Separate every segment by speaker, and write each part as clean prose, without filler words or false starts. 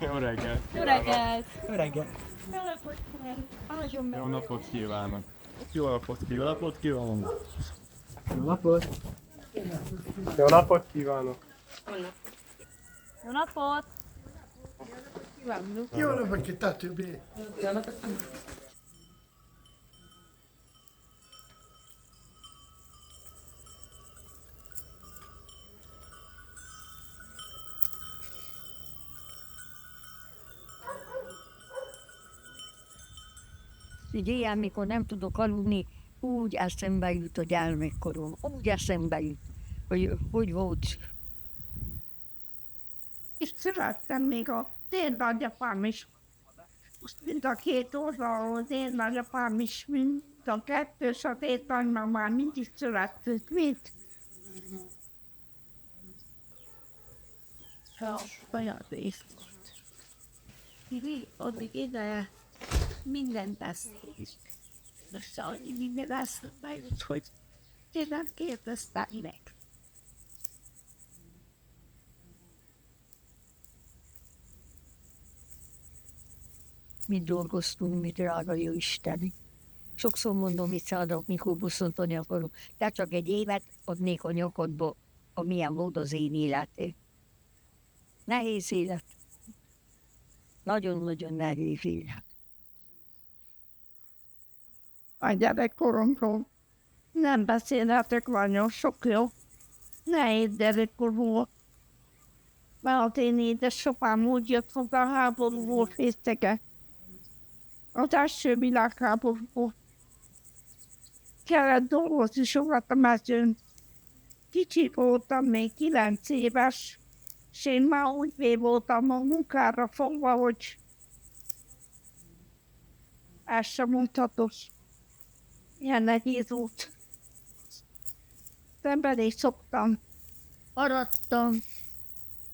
Speaker 1: Jó reggelt!
Speaker 2: Jó reggelt!
Speaker 3: Jó reggel!
Speaker 1: Jó napot kívánok! Jó napot kívánok!
Speaker 3: Jó napot!
Speaker 1: Jó napot kívánok!
Speaker 2: Jó napot!
Speaker 4: Jó napot, che tanto bene.
Speaker 5: Így éjjel, mikor nem tudok aludni, úgy eszembe jut a gyermekkorom. Úgy eszembe jut, hogy volt.
Speaker 6: És szerettem még az én nagyapám is. Most mind a két oldalon az én nagyapám is, mind a kettős, az én nagymamám mindig szerettük, mind. Olyan rész volt. Addig ideje mindent beszélt. Most annyi minden eszembe jut, hogy én nem kérdeztem meg.
Speaker 5: Mit dolgoztunk, mi drága jó Isten. Sokszor mondom, mit szállok, mikor bosszantani akarok. De csak egy évet adnék a nyakadba, amilyen volt az én életé. Nehéz élet. Nagyon-nagyon nehéz élet.
Speaker 6: A gyerekkoromról nem beszélhetek nagyon sok, jó? Nehéz gyerekkor volt. Mert az én édesapám úgy jött hozzá a háborúból fésztege. Az első világháborúból. Kellett dolgozni sokat a mezőn. Kicsi voltam, még 9 éves, és én már úgy voltam a munkára fogva, hogy ez sem mondhatós. Ilyen nehéz volt. Szemben is szoktam.
Speaker 5: Arattam,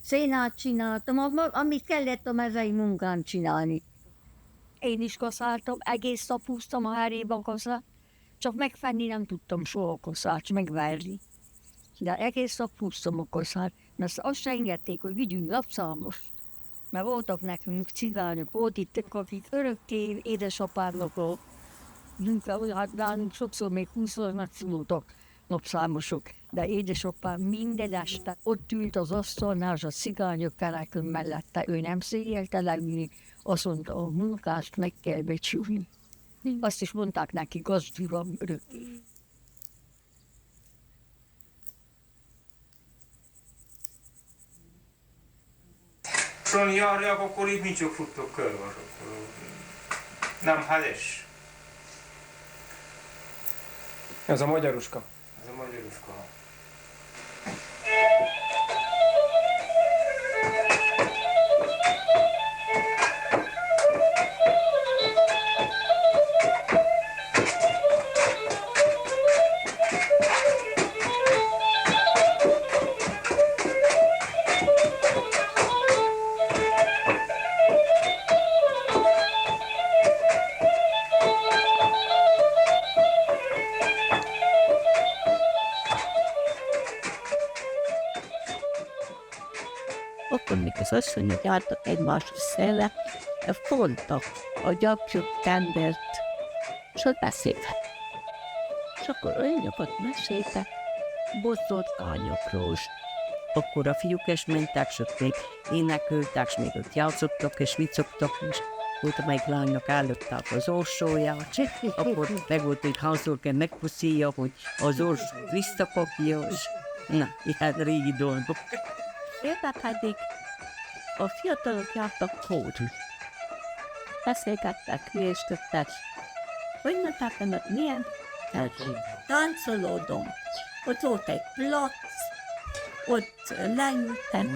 Speaker 5: szénát csináltam, amit kellett a mezei munkán csinálni. Én is kaszáltam, egész nap húztam a háréba kaszát, csak megfenni nem tudtam soha a kaszát, megverni. De egész nap húztam a kaszát, mert azt se engedték, hogy vigyünk lapszámos. Mert voltak nekünk cigányok, volt itt, akik örökké édesapámnak a munka, hát nálunk sokszor még 20-szor megszóltak napszámosok. De édesapám minden este ott ült az asztalnál, és a cigányok kerekön mellette, ő nem szégyelte leülni, azt mondta, a munkást meg kell becsülni. Azt is mondták neki, gazduram örökké.
Speaker 7: Från jag akkor így nincs futtok körül. Nem hades.
Speaker 3: Ez a magyaruska.
Speaker 7: Ez a magyaruska.
Speaker 6: Akkor még az asszonyok jártak egymásra szelle, fogta a gyapjuk tendert, és ott beszéltek. És akkor olyanokat meséltek, boszorkányokról. Akkor a fiúk is mentek, és ott még énekeltek, és még ott játszottak, és viccogtak, és volt, amelyik lánynak állották az orsóját, akkor meg volt, hogy hányszor kell megpuszíja, hogy az orsót visszakapja, és na, ilyen régi dolgok. Érdekedik, a fiatalok jártak kórus. Beszélgettek, hülyésködtek. Hogy mondták ennek milyen? Táncolódom. Ott volt egy plac, ott leültek,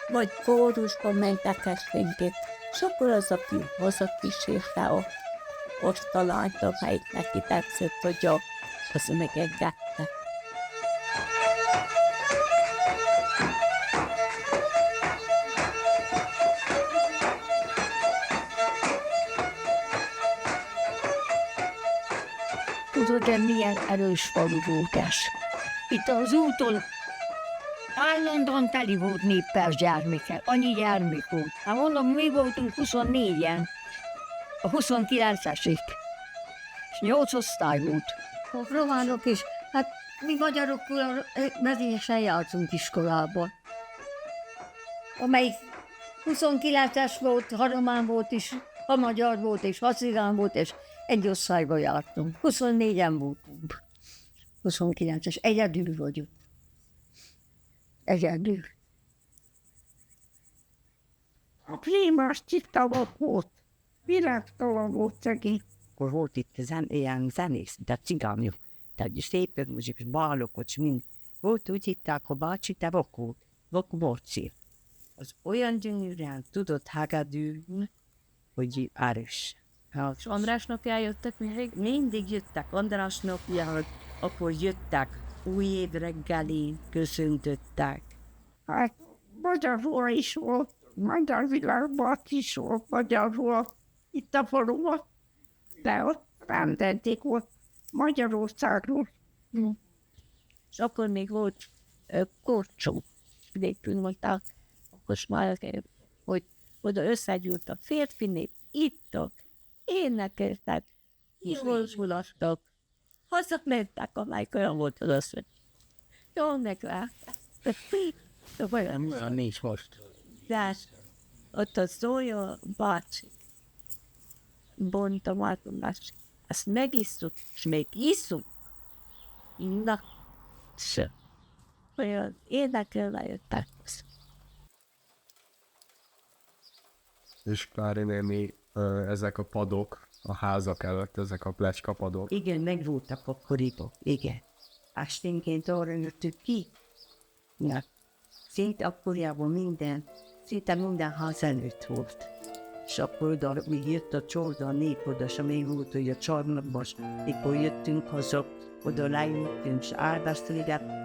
Speaker 6: vagy kórusban mentek esténként. És akkor az a fiú hazakísérte a osztalányt, amelyik neki tetszett, hogy az megengedte.
Speaker 5: Tudod, de milyen erős falu volt ez. Itt az úton Állandóan teli volt néppel gyermekkel, annyi gyermek volt. Hát mondom, mi voltunk 24-en, a 29-esig, és 8 osztály volt. A románok is, hát mi magyarokkal vezényesen jártunk iskolában. Amelyik 29-es volt, ha román volt is, ha magyar volt és ha cigán volt, és egy osztályba jártunk. 24-en voltunk. 29-es, egyedül vagyok. Egyedül.
Speaker 4: A Prímás Csitavok volt, virágtalan volt szegény.
Speaker 6: Akkor volt itt ilyen zenész, de cigányok, tehát szép muzsikus, bálokot, és mind. Volt úgy hitták, hogy bácsi, te Vokó Borci. Az olyan gyönyörűen tudott hagedülni, hogy erős. Hát,
Speaker 2: És Andrásnak eljöttek mindig?
Speaker 6: mindig jöttek András napjára, akkor jöttek új év reggelén, köszöntöttek.
Speaker 4: Hát magyarul is volt, magyar világban is volt magyarul itt a faluban, de ott rendelték volt Magyarországról.
Speaker 6: És akkor még volt korcsó. Végül mondták, akkor már, hogy oda összegyűlt a férfi nép, ittak, énekeltek, jól mulattak, hazamentek, amelyik olyan volt az azt, hogy jól meglátták.
Speaker 3: Nem olyan nincs most.
Speaker 6: De ott a Zója bácsi bonta mátomást, ezt megisszuk, és még isszuk. Na, se. Olyan énekelve jöttek.
Speaker 1: És Klári néni, ezek a padok, a házak előtt, ezek a plecskapadok.
Speaker 6: Igen, megvoltak akkoriban, igen. Esténként arra jöttük ki. Na, szinte akkoriában szinte minden ház előtt volt. És akkor oda, még jött a csorda, a nép oda, és még volt, hogy a csarnokban, mikor jöttünk haza, oda leültünk, és áldásliget.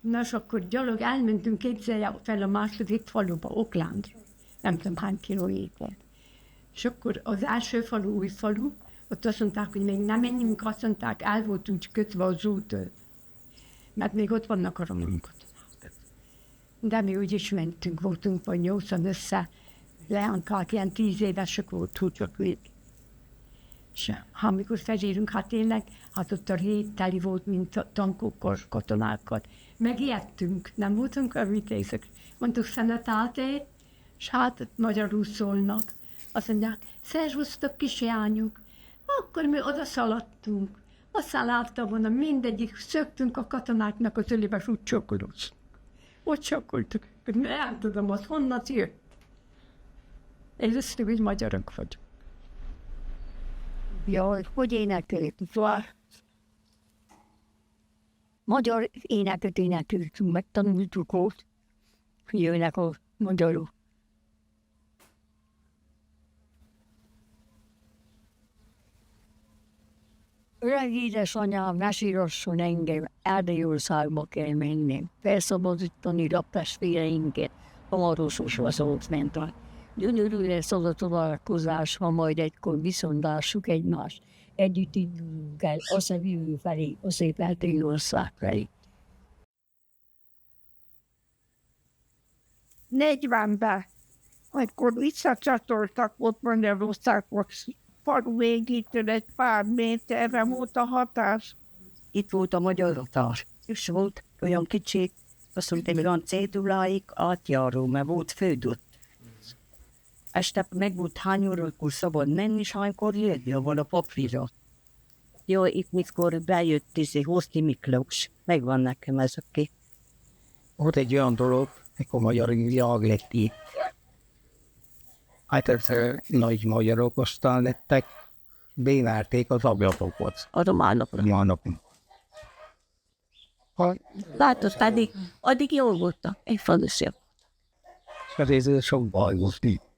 Speaker 4: Nos, akkor gyalog elmentünk, képzelje fel a második faluba, Oklándra. Nem tudom hány kilóméter. És akkor az első falu, új falu, ott azt mondták, hogy még nem menjünk, azt mondták, el volt úgy kötve az út, mert még ott vannak a román katonák. De mi úgy is mentünk, voltunk vagy 8-an össze, leánkák, ilyen 10 évesek volt, csak még. És ha amikor felérünk, hát tényleg, hát ott a rét teli volt, mint a tankokkal, katonákkal. Megijedtünk, nem voltunk a vitézek. Mondtuk, szenetáté, és hát magyarul szólnak. Azt mondják, szervusztok kisjányok. Akkor mi oda szaladtunk. Aztán láttam volna, mindegyik szöktünk a katonáknak az ölébe, és úgy csokolóztunk. Ott csokoltuk. Nem tudom, az honnan jött. Először, hogy magyarok vagyunk.
Speaker 5: Jaj, hogy énekeltünk? Magyar éneket énekeltünk, megtanultuk ott, hogy jönnek a magyarok. Öreg édesanyám, ne sírasson engem, Erdélyországba kell mennem. Felszabadítani raptestvéreinket, hamarosan szót ment a. Gyönyörű lesz az a találkozás, ha majd egykor viszontássuk egymást. Együtt indulunk el a szebb jövő felé, a szép Erdélyország felé.
Speaker 4: 40-ben, amikor visszacsatoltak ott Magyarországhoz, falu végétől egy pár méterre volt a hatás.
Speaker 6: Itt volt a magyar határ, és volt olyan kicsi, azt mondtam, hogy olyan céduláig átjáró, mert volt földött. Este meg volt hány órakor szabad menni, és hánykor jönni, ahol a papírra. Jó, itt mikor bejött Horthy Miklós, megvan nekem ez a kép.
Speaker 3: Volt egy olyan dolog, mikor magyar világ lett itt. Hát egyszer nagy magyarok, aztán lettek, bénálték az ablakot.
Speaker 6: A románokra.
Speaker 3: Románok.
Speaker 6: Látod, addig jól voltak. Egy falusia.
Speaker 3: És ez sok baj volt itt.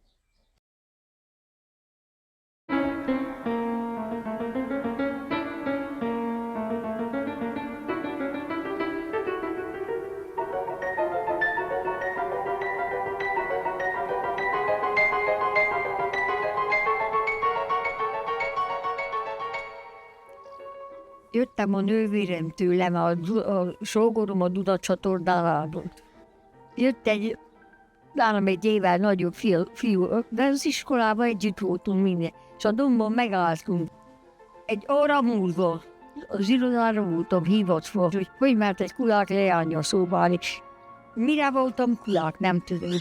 Speaker 5: Jöttem a nővérem tőlem, a sógorom a Duda csatornáról. Jött egy, nálam egy évvel nagyobb fiú, de az iskolában együtt voltunk minden. És a dombon megálltunk. Egy óra múlva az irodára voltam hivatva, hogy mert egy kulák leánya szóbálni. Mire voltam kulák, nem tudom.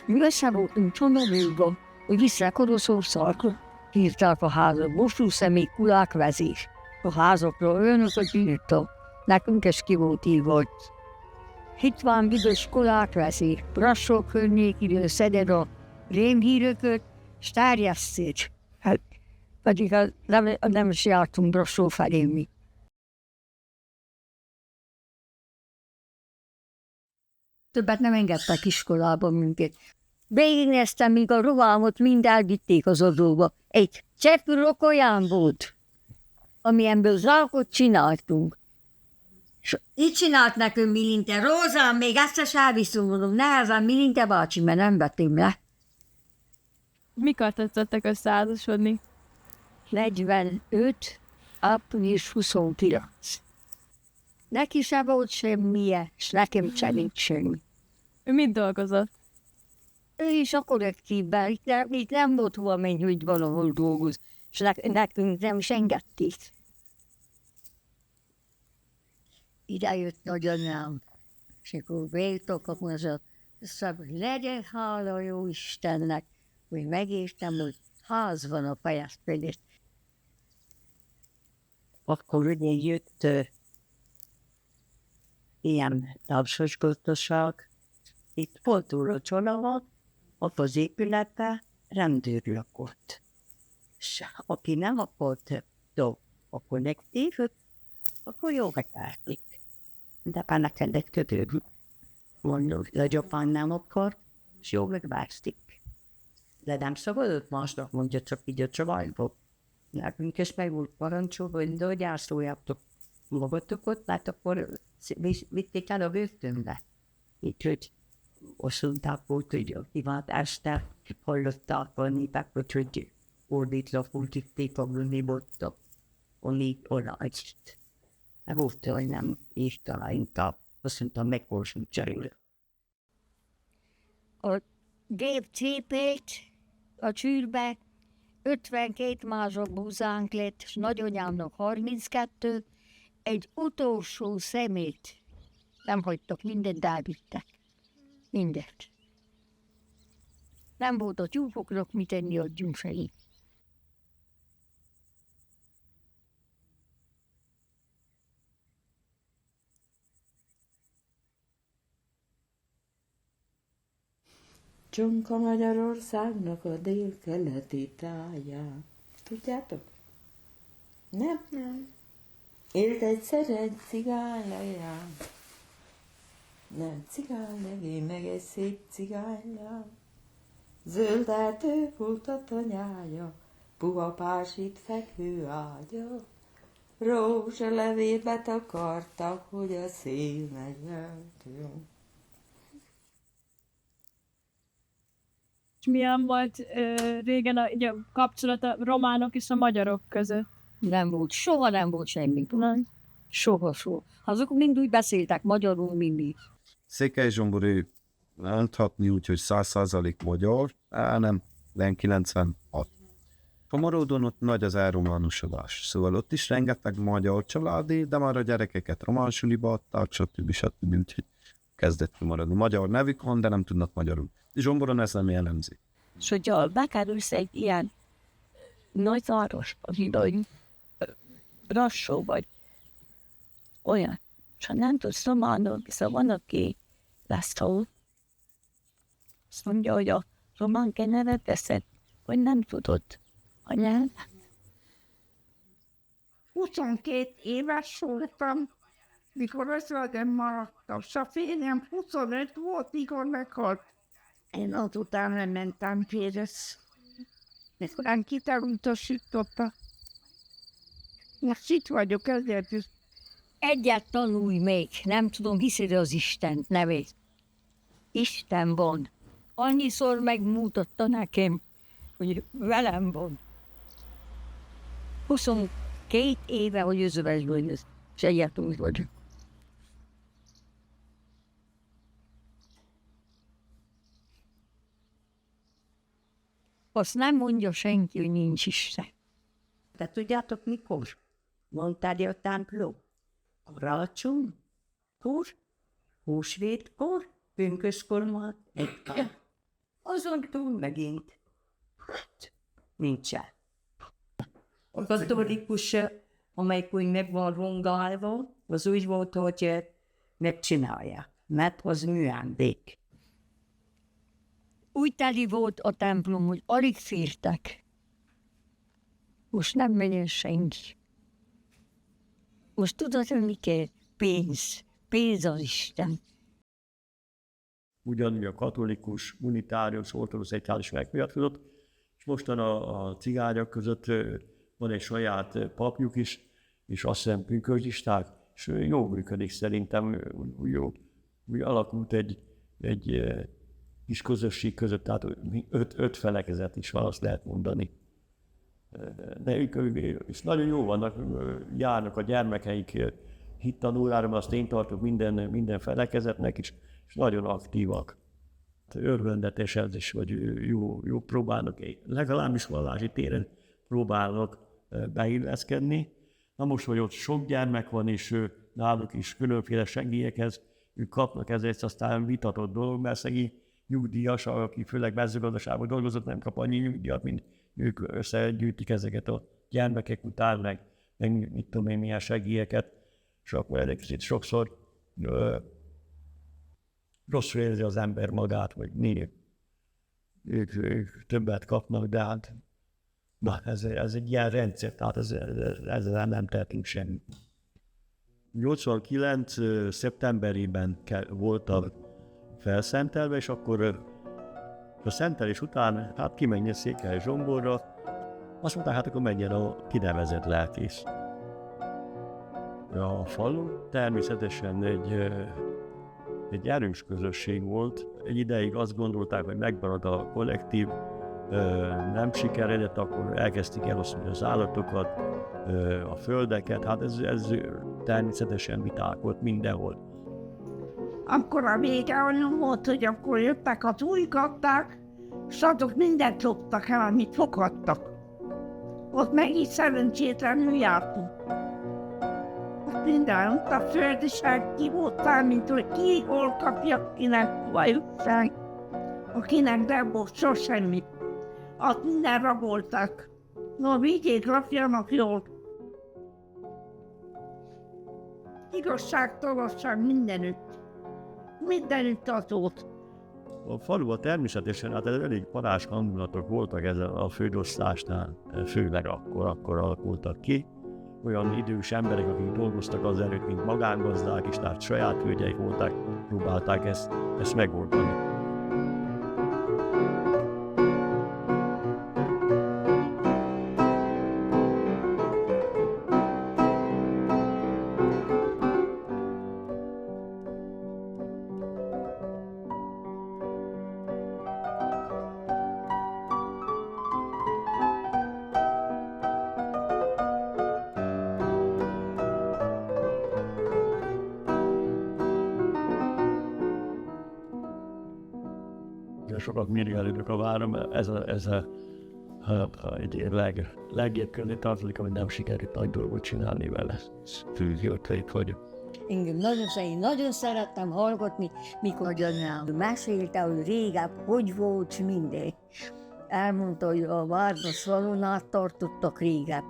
Speaker 5: Mi össze voltunk Csonavőben, hogy visszák Oroszországra. Hívták a házat, Mosú személy kulák vezér. A házakról önöket írtam. Nekünk ez ki volt írva. Hitván büdös kulák vezér. Brassó környékidő szeded a rémhírököt, és terjesztét. Hát, pedig nem is jártunk Brassó felé mi. Többet nem engedtek iskolába minket. Végignéztem, míg a rovámot mind elvitték az adóba. Egy csepp rokolyán volt, amilyenből zsákot csináltunk. És így csinált nekünk Milinte. Rózám, még ezt se elviszünk, mondom, nehezen Milinte bácsi, mert nem vettem le.
Speaker 2: Mikor tetszettek összeházasodni?
Speaker 5: 45, április 29. Neki se volt semmije, és nekem se nincs semmi.
Speaker 2: Ő mit dolgozott?
Speaker 5: Ő is a kollektívben, itt nem volt hova menni, hogy valahol dolgoz, és nekünk nem is engedték. Ide jött nagyanyám, és akkor végtok, akkor mondja, legyen hála jó Istennek, hogy megértem, hogy ház van a Pajaszpélét.
Speaker 6: Akkor ugye jött ilyen tapsos gazdaság. Itt volt a Csolava, ott az épületben rendőr lakott. És aki nem akart a kollektívot, akkor jó megvárték. De benne kellett kötődni. Mondjuk, hogy apám nem akar, és jó megvárték. De nem szabadott másnak, mondja csak így a csavajból. Nekünk is meg volt parancsolva, hogy de gyászoljátok magatokat, mert akkor vitték el a börtönbe. Így, hogy oszulták volt, hogy a kiváltást hallották a népek, hogy ordítva fordítték a bűnébottak. Onnig orágyt. Volt, hogy nem írta inkább. Azt mondtam, megkorsult cserélő.
Speaker 5: A gépcépét a csűrbe 52 mázsok búzánk lett, és nagyanyámnak 32, egy utolsó szemét nem hagytak, mindent elvittek. Mindent. Nem volt a tyúkoknak mit enni, adjunk felé.
Speaker 8: Csonka Magyarországnak a dél-keleti táján. Tudjátok? Nem. Élt egyszer egy cigány leján. Nem cigány legé, meg egy szép cigánylány. Zöld erdő volt a tanyája, puha pásít fekvő ágya. Rózsalevébe takartak, hogy a szél megjeltünk.
Speaker 2: És milyen volt régen a kapcsolat a románok és a magyarok között?
Speaker 5: Nem volt, soha nem volt semmi. Nem. Soha. Azok mind úgy beszéltek magyarul mindig.
Speaker 1: Székely Zsombor, ő mondhatni úgy, hogy 100% magyar, nem, 96. Komorodon ott nagy az elrománosodás, szóval ott is rengeteg magyar családi, de már a gyerekeket román suliba adták, stb. Úgyhogy kezdett kimaradni. Magyar nevük van, de nem tudnak magyarul. Zsomboron ez nem jellemzi.
Speaker 6: És hogyha bekerülsz egy ilyen nagyvárosba, hogy Brassó vagy olyan, és ha nem tudsz románul, hiszen van, aki lesz hol, azt mondja, hogy a
Speaker 5: román kenyeret teszed, vagy nem tudod a nyelvet?
Speaker 9: 22 éves voltam, mikor özvegyem maradtam, és a férjem 25 volt, mikor meghalt. Én azután nem mentem férjhez. Aztán kitelutasította. Most itt vagyok, ezért is.
Speaker 5: Egyet tanulj még, nem tudom, hiszed az Isten nevét. Isten van. Annyiszor megmutatta nekem, hogy velem van. 22 éve, hogy özvegy vagyok, és egyet úgy vagyok. Azt nem mondja senki, hogy nincs Isten.
Speaker 6: De tudjátok mikor? Mondtál a templom? Karácsonykor, húsvétkor, pünköskor már egykor. Azon túl megint nincsen. A katolikus, amelyik úgy meg van rongálva, az úgy volt, hogy megcsinálják, mert az műándék.
Speaker 5: Úgy teli volt a templom, hogy alig fértek. Most nem menjen senki. Most tudod, hogy mi kell? Pénz. Pénz az Isten.
Speaker 10: Ugyanúgy a katolikus, unitárius, ortodox egyház is megvitatkozott, és mostan a cigányok között van egy saját papjuk is, és azt hiszem pünkösdisták, és jó működik szerintem, jó. Úgy alakult egy kis közösség között, tehát öt felekezet is van, azt lehet mondani. De ők és nagyon jó vannak, járnak a gyermekeik hittanulára, azt én tartok minden felekezetnek is, és nagyon aktívak. Örvendetes ez is, hogy jó próbálnak, legalábbis vallási téren próbálnak beilleszkedni. Na most, hogy ott sok gyermek van, és náluk is különféle segélyekhez, ők kapnak ezért aztán vitatott dolog, mert szegény nyugdíjas, aki főleg mezőgazdaságban dolgozott, nem kap annyi nyugdíjat, mint ők összegyűjtik ezeket a gyermekek után, meg mit tudom én, milyen segélyeket, és akkor egyébként sokszor rosszul érzi az ember magát, vagy ők többet kapnak, de hát ez egy ilyen rendszer, tehát ezzel nem tehetünk semmit. 89. szeptemberében voltam felszentelve, és akkor a szentelés után hát kimenjen Székely Zsomborra, azt mondták, hát akkor menjen a kinevezett lelkész. A falu természetesen egy erős közösség volt. Egy ideig azt gondolták, hogy megmarad a kollektív, nem sikeredett, akkor elkezdték elosztani az állatokat, a földeket, hát ez természetesen viták volt mindenhol.
Speaker 9: Akkor a vége olyan volt, hogy akkor jöttek az új gazdák, és azok mindent loptak el, amit foghattak. Ott meg is szerencsétlenül jártunk. Minden, ott a földiság ki voltál, mint hogy ki hol kapja, kinek vajutság, akinek nem volt sosemmit. Ott minden raboltak. No, vigyék, rakjanak jól. Igazságtalanság mindenütt. Mindenütt az volt.
Speaker 10: A faluban természetesen hát elég parázs hangulatok voltak ezen a földosztásnál, főleg akkor alakultak ki. Olyan idős emberek, akik dolgoztak az előtt, mint magángazdák is, tehát saját hölgyeik voltak, próbálták ezt megoldani. Sokat mérgelődök a várom, ez egy legjobb közé tartozik, amit nem sikerült nagy dolgot csinálni vele. Fűzőt vagyok.
Speaker 5: Engem nagyon szerettem hallgatni, mikor mesélte, hogy régebb, hogy volt minden. Elmondta, hogy a várba szalonát tartottak régebb.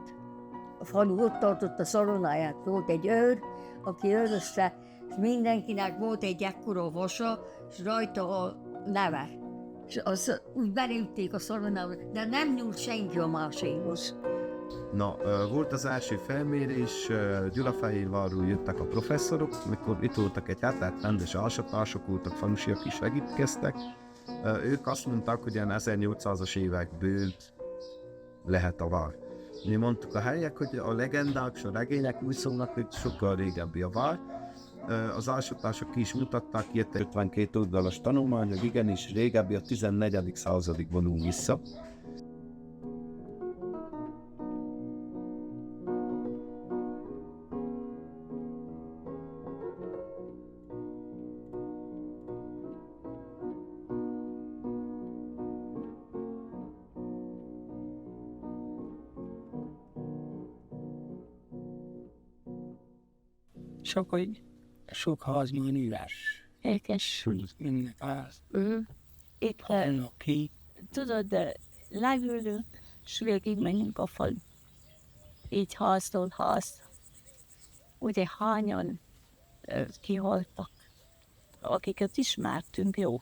Speaker 5: A falu ott tartott a szalonáját, volt egy őr, aki őrözte, és mindenkinek volt egy ekkora vasa, és rajta a neve. és az úgy beleütték a szalonába, de nem nyúlt senki a másikhoz.
Speaker 1: Na, volt az első felmérés, Gyulafehérvárról jöttek a professzorok, mikor itt voltak egy hát rendes alsatások voltak, falusiak is segítkeztek. Ők azt mondták, hogy ilyen 1800-as évekből lehet a vár. Mi mondtuk a helyiek, hogy a legendák és a regények úgy szólnak, hogy sokkal régebbi a vár. Az alsatások ki is mutatták, jött egy 52 oldalas tanulmány, hogy igenis régebbi, a 14. századig vonul vissza.
Speaker 3: Sok házban üres.
Speaker 2: Érdekes.
Speaker 3: Minden ház.
Speaker 2: Itt,
Speaker 3: Ki.
Speaker 2: tudod, leülünk, és végig menjünk a falu. Így háztól ház. Ugye hányan kihaltak, akiket ismertünk, jó.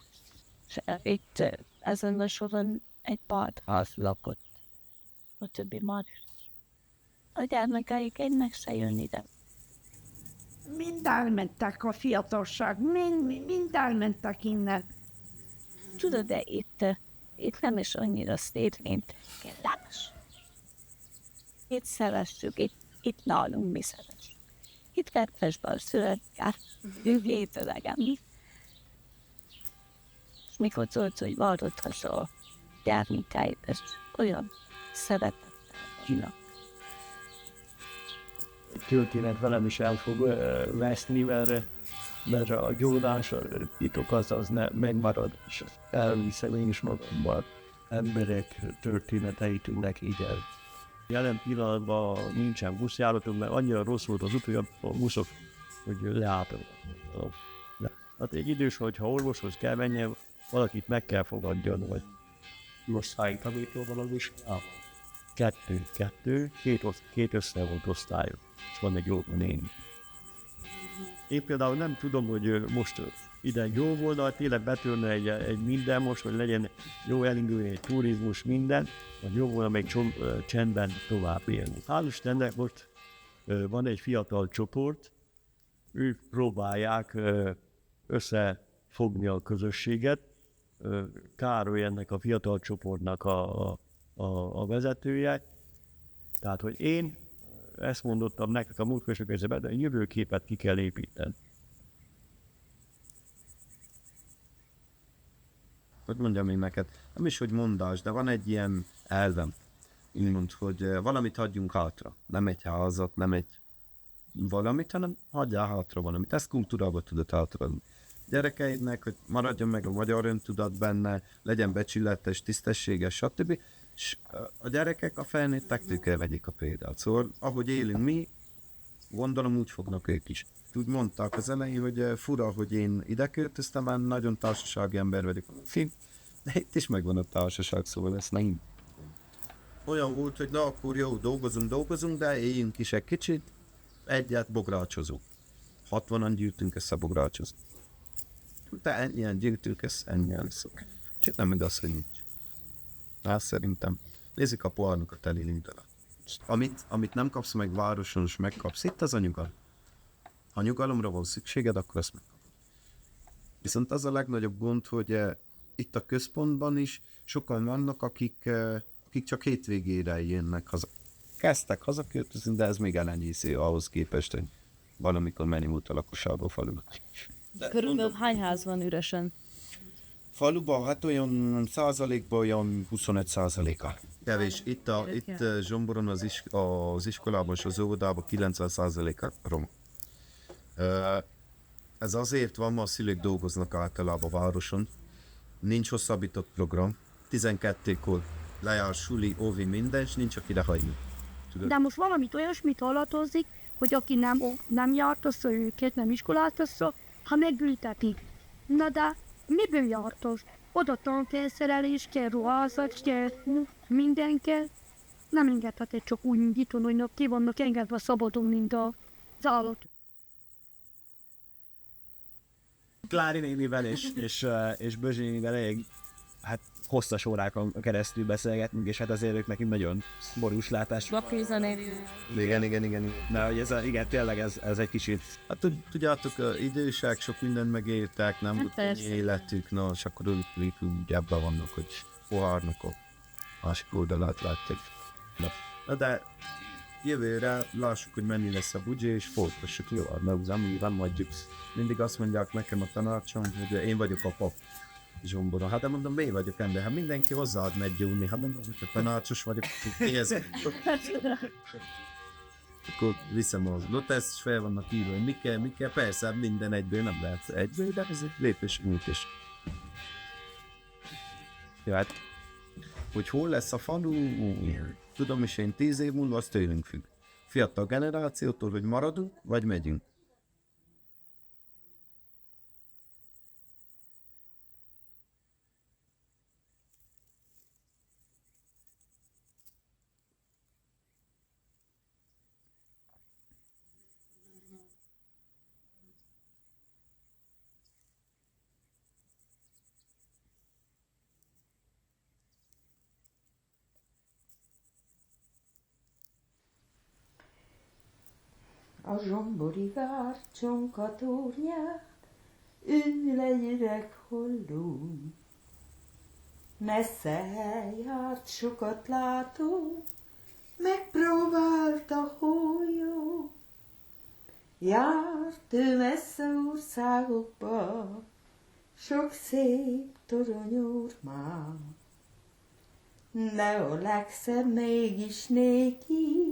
Speaker 2: És itt ezen a soron egy pár ház lakott. A többi már. A gyermekeik ennek se jön ide.
Speaker 9: Mind elmentek a fiatalság, mind elmentek innen.
Speaker 2: Tudod, de itt nem is annyira szép, mint kellemes. Itt szeressük, itt nálunk mi szeressük. Itt kettesben született, ételegen. És mikor tudod, hogy várod haza a gyermekeit, és olyan szeretettel vannak.
Speaker 10: Történet velem is el fog veszni, mert a gyónás, a titok az megmarad, és elviszem én is magamban emberek történeteit ünnek így el. Jelen pillanatban nincsen buszjáratunk, mert annyira rossz volt az út, hogy a buszok, hogy leálltak. Hát egy idős, hogyha orvoshoz kell menjen, valakit meg kell fogadjon, vagy most hány tanító van az iskolában? Két összevont osztályok, és van egy jó néni. Én például nem tudom, hogy most ide jó volna, tényleg betörne egy minden most, hogy legyen jó elindulni egy turizmus, minden, vagy jó volna még csendben tovább élni. Hál' Istennek most van egy fiatal csoport, ők próbálják összefogni a közösséget. Károly ennek a fiatal csoportnak a vezetője. Tehát, hogy én ezt mondottam nektek a múltkor, de a jövőképet ki kell építeni.
Speaker 1: Hogy mondjam én neked, nem is, hogy mondás, de van egy ilyen elvem, úgymond, hogy valamit hagyjunk hátra. Nem egy házat, nem egy valamit, hanem hagyjál hátra valamit. Ezt kultúrába tudod hátraadni. Gyerekeidnek, hogy maradjon meg a magyar öntudat benne, legyen becsületes, tisztességes, stb. És a gyerekek, a felnőttektől vegyék a példát. Szóval, ahogy élünk mi, gondolom úgy fognak ők is. Úgy mondták az elején, hogy fura, hogy én ide költöztem, már nagyon társasági ember vagyok. De itt is megvan a társaság, szóval ez nem. Olyan volt, hogy na akkor jó, dolgozunk, de éljünk is egy kicsit, egyet bográcsozunk. 60-an gyűjtünk össze bográcsozni. De ennyien gyűjtünk össze, ennyien szok. Csak nem igaz, hogy nincs. Hát szerintem nézzük a poárnak teli lindelet. Amit nem kapsz meg városon, és megkapsz itt, az a nyugalom. Ha nyugalomra van szükséged, akkor azt megkapod. Viszont az a legnagyobb gond, hogy itt a központban is sokan vannak, akik csak hétvégére jönnek haza. Kezdtek hazaköltözni, de ez még elenyésző ahhoz képest, hogy valamikor mennyi volt a lakosságból faluban.
Speaker 2: Körülbelül hány ház van üresen?
Speaker 1: Faluban hát olyan százalékban olyan 25%-a. Kevés. Itt Zsomboron az iskolában és az óvodában 90%-a rom. Ez azért van, mert a szülők dolgoznak általában a városon. Nincs hosszabbított program. 12-kor lejár suli, óvi, minden, és nincs aki hagyni.
Speaker 4: De most valamit olyasmit hallatozik, hogy aki nem járt össze őket, nem iskolát össze, ha megültetik. Na de miből jártos? Oda tankerszerelés kell, ruházat kell, minden kell. Nem engedheted csak úgy nyiton, hogy ki vannak engedve szabadon, mint az állat.
Speaker 10: Klári nénivel és Bözsi nénivel elég
Speaker 11: hát hosszas órákon keresztül beszélgetünk, és hát azért ők nekünk nagyon borús látás. Igen. Na, hogy igen, tényleg ez egy kicsit...
Speaker 1: Hát tudjátok, idősek, sok mindent megértek, nem volt ennyi életük, na, és akkor ők ebben vannak, hogy pohárnak a másik oldalát látják. Na de jövőre lássuk, hogy mennyi lesz a budzsé, és folytassuk jól, mert nem adjuk. Mindig azt mondják nekem a tanácsom, hogy én vagyok a pap zsombora. Hát de mondom, miért vagyok ember? Hát mindenki hozzáad megy gyúrni. Hát mondom, hogy tanácsos vagyok, ez. Akkor viszem az noteszt, és fel vannak írva, hogy mi kell. Persze, minden egyből nem lehet egyből, de ez egy lépés. Ja, hát, hogy hol lesz a falu, tudom is én 10 év múlva, az tőlünk függ. Fiatal generációtól, hogy maradunk, vagy megyünk.
Speaker 8: A zsombori vár csonka tornyát ül egy öreg holló. Messze eljárt, sokat látó, megpróbált a hólyó. Járt ő messze országokba, sok szép toronyúr már. De a legszebb mégis néki,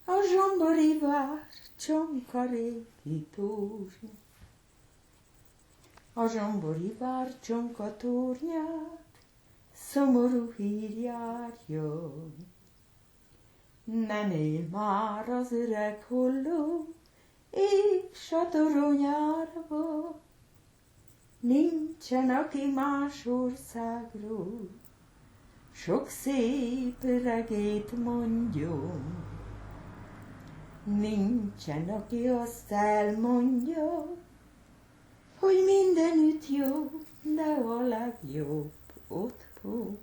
Speaker 8: a zsombori vár csonka régi tornya. A zsombori vár csonka tornyát szomorú hír járja. Nem él már az öreg holló, és a toronyárba. Nincsen, aki más országról sok szép öregét mondjon. Nincsen, aki azt elmondja, hogy mindenütt jó, de a legjobb otthon.